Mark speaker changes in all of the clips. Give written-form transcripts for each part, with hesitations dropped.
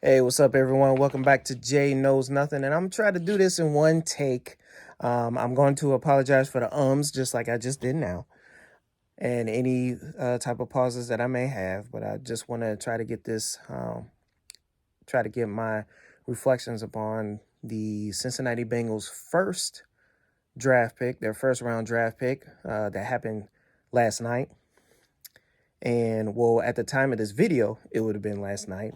Speaker 1: Hey, what's up, everyone? Welcome back to Jay Knows Nothing, and I'm gonna try to do this in one take. I'm going to apologize for the ums, just like I just did now, and any type of pauses that I may have. But I just want to try to get this, try to get my reflections upon the Cincinnati Bengals' first draft pick, their first round draft pick that happened last night. And well, at the time of this video, it would have been last night.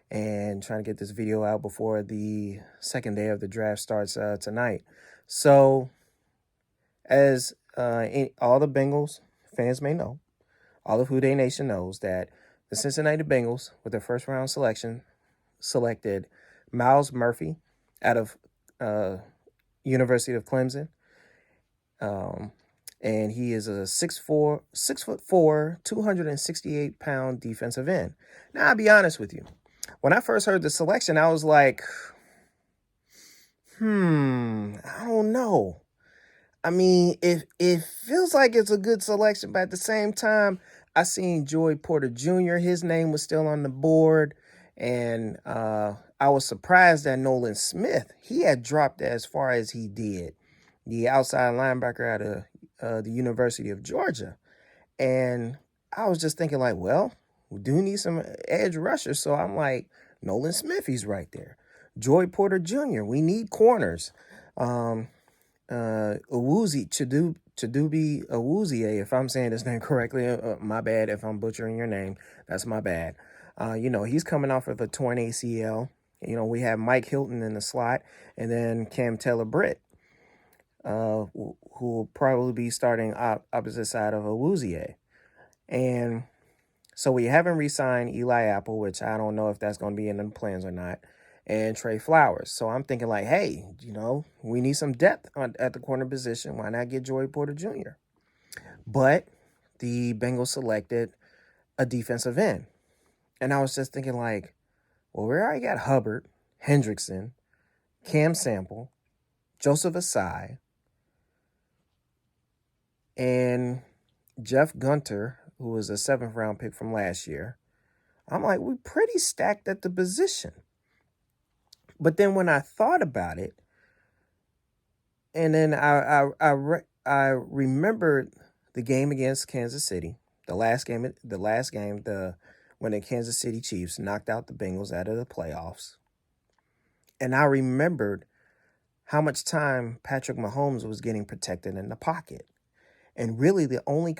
Speaker 1: And trying to get this video out before the second day of the draft starts tonight. So, as all the Bengals fans may know, all of Who Dey Nation knows that the Cincinnati Bengals, with their first round selection, selected Myles-Murphy out of University of Clemson. And he is a 6'4", 6'4", 268-pound defensive end. Now, I'll be honest with you. When I first heard the selection, I was like, I don't know. I mean, it feels like it's a good selection, but at the same time, I seen Joey Porter Jr., his name was still on the board, and I was surprised that Nolan Smith, he had dropped as far as he did, the outside linebacker out of the University of Georgia. And I was just thinking like, well, we do need some edge rushers, so I'm like, Nolan Smith, he's right there. Joey Porter Jr., we need corners. Chidubi Awuzie, if I'm saying his name correctly, my bad if I'm butchering your name. That's my bad. He's coming off of a torn ACL. We have Mike Hilton in the slot, and then Cam Taylor-Britt, who will probably be starting opposite side of Awuzie. And so we haven't re-signed Eli Apple, which I don't know if that's going to be in the plans or not, and Trey Flowers. So I'm thinking like, hey, we need some depth at the corner position. Why not get Joey Porter Jr.? But the Bengals selected a defensive end. And I was just thinking like, well, we already got Hubbard, Hendrickson, Cam Sample, Joseph Asai, and Jeff Gunter, who was a 7th round pick from last year. I'm like, we're pretty stacked at the position. But then when I thought about it, and then I remembered the game against Kansas City, when the Kansas City Chiefs knocked out the Bengals out of the playoffs. And I remembered how much time Patrick Mahomes was getting protected in the pocket. And really the only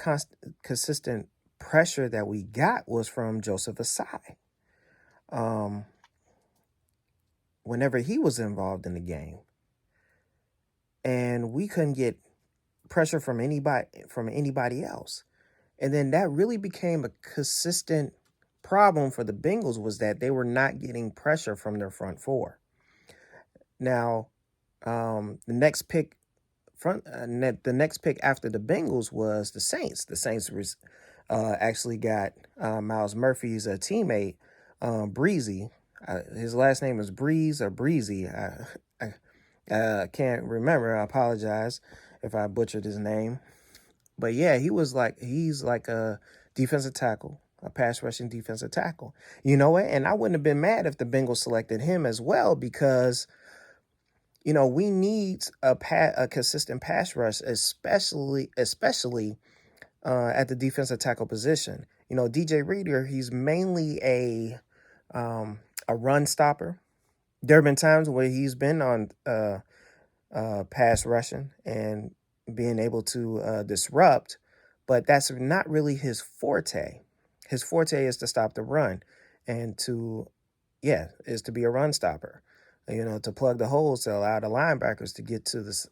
Speaker 1: consistent pressure that we got was from Joseph Asai. Whenever he was involved in the game. And we couldn't get pressure from anybody else. And then that really became a consistent problem for the Bengals, was that they were not getting pressure from their front four. Now, the next pick after the Bengals was the Saints. The Saints actually got myles-Murphy's teammate, Breezy. His last name is Breeze or Breezy. I can't remember. I apologize if I butchered his name. But yeah, he's like a defensive tackle, a pass rushing defensive tackle. You know what? And I wouldn't have been mad if the Bengals selected him as well, because we need a consistent pass rush, especially at the defensive tackle position. DJ Reader, he's mainly a run stopper. There have been times where he's been on pass rushing and being able to disrupt, but that's not really his forte. His forte is to stop the run and to be a run stopper. To plug the holes to allow the linebackers to get to the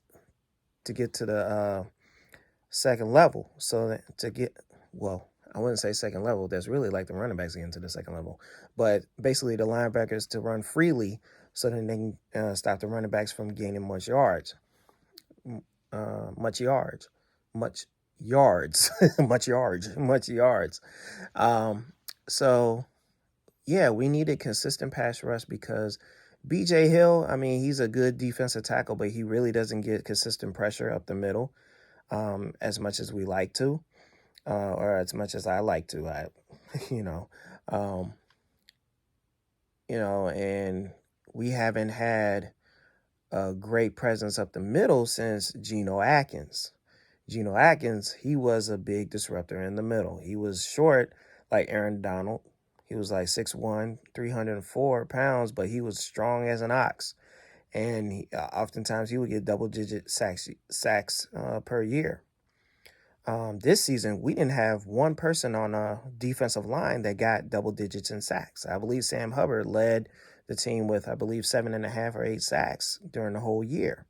Speaker 1: second level. So I wouldn't say second level. That's really like the running backs getting to the second level. But basically the linebackers to run freely so that they can stop the running backs from gaining much yards. So, yeah, we need a consistent pass rush, because BJ Hill, I mean, he's a good defensive tackle, but he really doesn't get consistent pressure up the middle as much as we like to, or as much as I like to. and we haven't had a great presence up the middle since Geno Atkins. Geno Atkins, he was a big disruptor in the middle. He was short like Aaron Donald. He was like 6'1", 304 pounds, but he was strong as an ox. And oftentimes he would get double-digit sacks per year. This season, we didn't have one person on a defensive line that got double digits in sacks. I believe Sam Hubbard led the team with, I believe, 7.5 or 8 sacks during the whole year.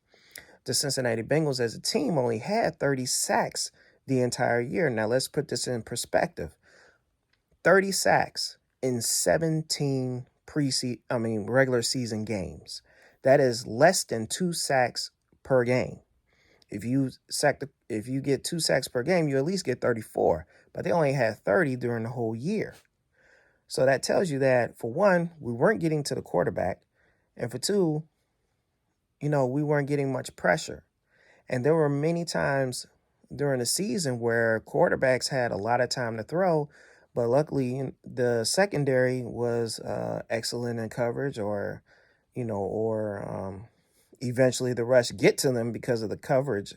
Speaker 1: The Cincinnati Bengals as a team only had 30 sacks the entire year. Now, let's put this in perspective. 30 sacks in 17 regular season games. That is less than 2 sacks per game. If you get 2 sacks per game, you at least get 34. But they only had 30 during the whole year. So that tells you that, for one, we weren't getting to the quarterback. And for two, we weren't getting much pressure. And there were many times during the season where quarterbacks had a lot of time to throw, but luckily the secondary was excellent in coverage, or eventually the rush get to them because of the coverage,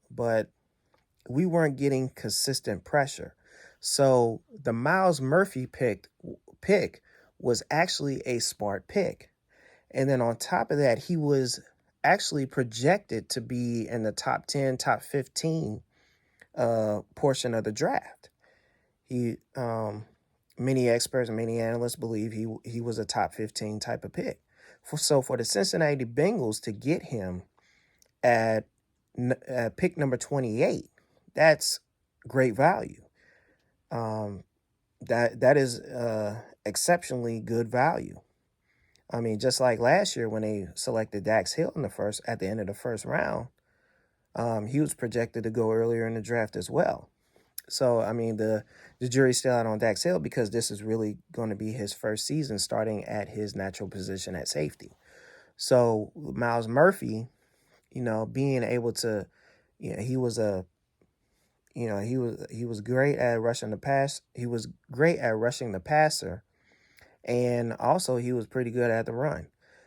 Speaker 1: but we weren't getting consistent pressure. So the myles-murphy pick was actually a smart pick. And then on top of that, he was actually projected to be in the top 10, top 15 portion of the draft. Many experts and many analysts believe he was a top 15 type of pick. So for the Cincinnati Bengals to get him at pick number 28, that's great value. That is exceptionally good value. I mean, just like last year when they selected Dax Hill at the end of the first round, he was projected to go earlier in the draft as well. So, I mean, the jury's still out on Dax Hill because this is really going to be his first season starting at his natural position at safety. So, myles-murphy, being able to, he was great at rushing the pass. He was great at rushing the passer. And also he was pretty good at the run.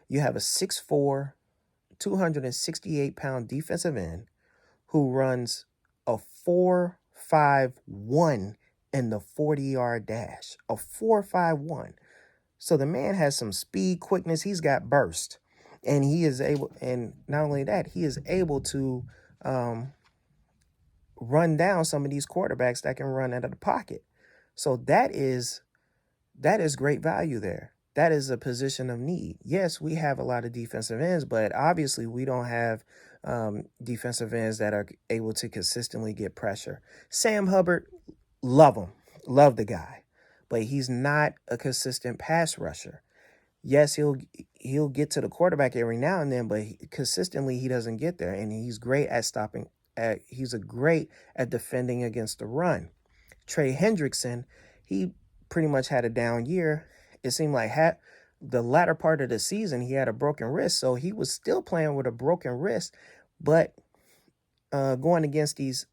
Speaker 1: You have a 6'4", 268-pound defensive end who runs a 4.51 in the 40-yard dash. A 4.51. So the man has some speed, quickness. He's got burst. And and not only that, he is able to run down some of these quarterbacks that can run out of the pocket. So that is great value there. That is a position of need. Yes, we have a lot of defensive ends, but obviously we don't have defensive ends that are able to consistently get pressure. Sam Hubbard, love him. Love the guy. But he's not a consistent pass rusher. Yes, he'll get to the quarterback every now and then, but consistently he doesn't get there. And he's great at stopping. He's great at defending against the run. Trey Hendrickson, he pretty much had a down year. It seemed like the latter part of the season, he had a broken wrist. So he was still playing with a broken wrist, but going against these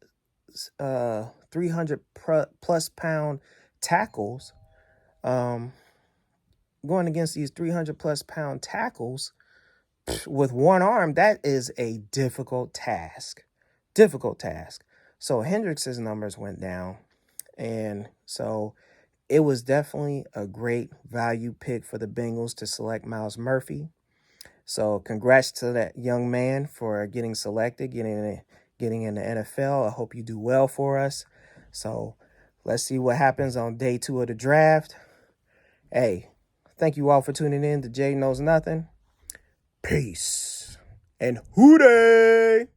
Speaker 1: 300 plus pound tackles, with one arm, that is a difficult task. So Hendrickson's numbers went down. And so it was definitely a great value pick for the Bengals to select myles-murphy. So congrats to that young man for getting selected, getting in the NFL. I hope you do well for us. So let's see what happens on day 2 of the draft. Hey, thank you all for tuning in to Jay Knows Nothing. Peace. And hooday!